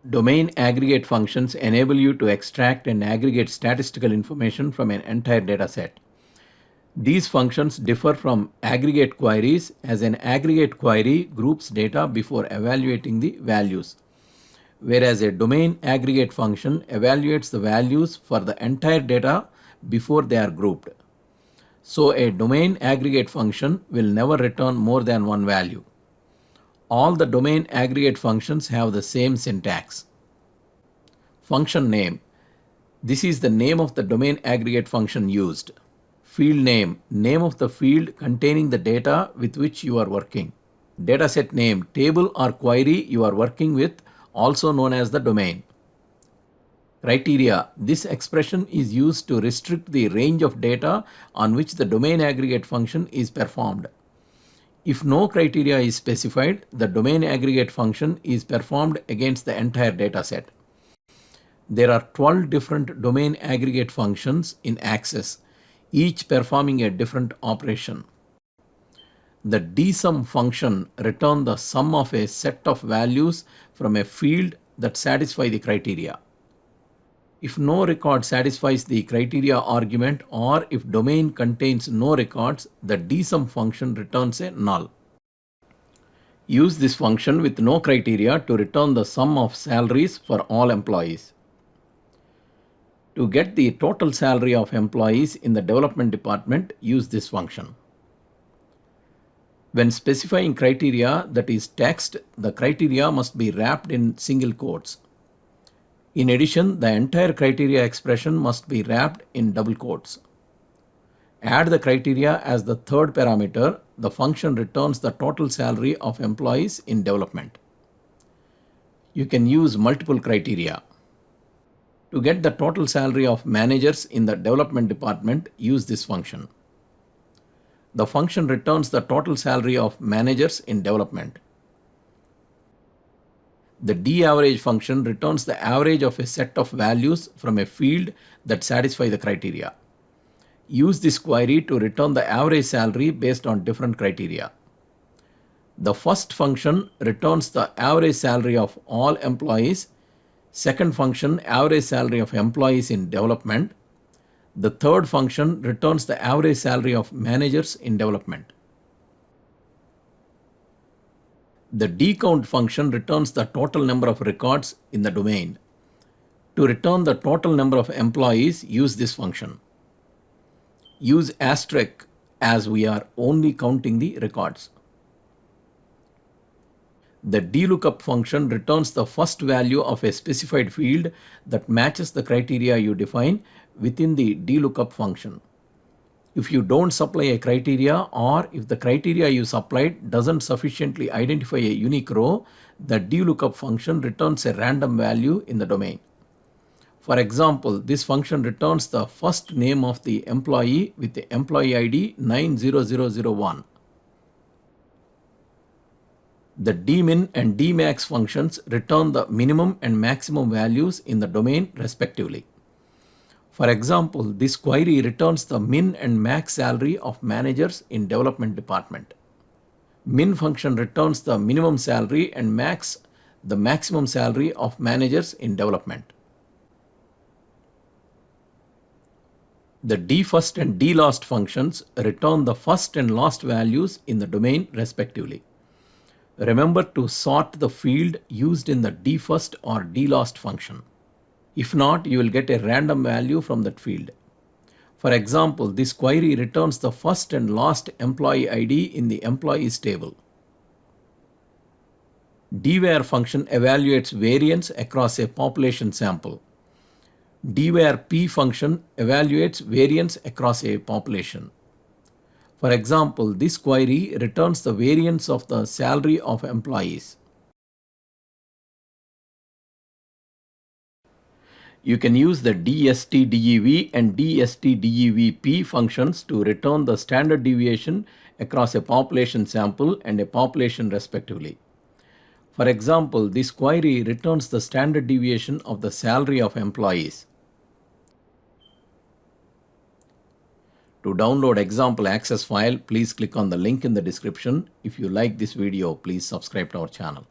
Domain aggregate functions enable you to extract and aggregate statistical information from an entire dataset. These functions differ from aggregate queries, as an aggregate query groups data before evaluating the values, whereas a domain aggregate function evaluates the values for the entire data before they are grouped. So a domain aggregate function will never return more than one value. All the domain aggregate functions have the same syntax. Function name. This is the name of the domain aggregate function used. Field name. Name of the field containing the data with which you are working. Dataset name. Table or query you are working with, also known as the domain. Criteria. This expression is used to restrict the range of data on which the domain aggregate function is performed. If no criteria is specified, the domain aggregate function is performed against the entire dataset. There are 12 different domain aggregate functions in Access, each performing a different operation. The dsum function returns the sum of a set of values from a field that satisfy the criteria. If no record satisfies the criteria argument, or if domain contains no records, the dsum function returns a null. Use this function with no criteria to return the sum of salaries for all employees. To get the total salary of employees in the development department, use this function. When specifying criteria, that is text, the criteria must be wrapped in single quotes. In addition, the entire criteria expression must be wrapped in double quotes. Add the criteria as the third parameter. The function returns the total salary of employees in development. You can use multiple criteria. To get the total salary of managers in the development department, use this function. The function returns the total salary of managers in development. The daverage function returns the average of a set of values from a field that satisfy the criteria. Use this query to return the average salary based on different criteria. The first function returns the average salary of all employees. Second function, average salary of employees in development. The third function returns the average salary of managers in development. The dcount function returns the total number of records in the domain. To return the total number of employees, use this function. Use asterisk as we are only counting the records. The dlookup function returns the first value of a specified field that matches the criteria you define within the dlookup function. If you don't supply a criteria, or if the criteria you supplied doesn't sufficiently identify a unique row, the dlookup function returns a random value in the domain. For example, this function returns the first name of the employee with the employee ID 90001. The dmin and dmax functions return the minimum and maximum values in the domain respectively. For example, this query returns the min and max salary of managers in development department. Min function returns the minimum salary and max the maximum salary of managers in development. The dfirst and dlast functions return the first and last values in the domain respectively. Remember to sort the field used in the dfirst or dlast function. If not, you will get a random value from that field. For example, this query returns the first and last employee ID in the employees table. Dware function evaluates variance across a population sample. Dware p function evaluates variance across a population. For example, this query returns the variance of the salary of employees. You can use the dstdev and dstdevp functions to return the standard deviation across a population sample and a population respectively. For example, this query returns the standard deviation of the salary of employees. To download example access file, please click on the link in the description. If you like this video, please subscribe to our channel.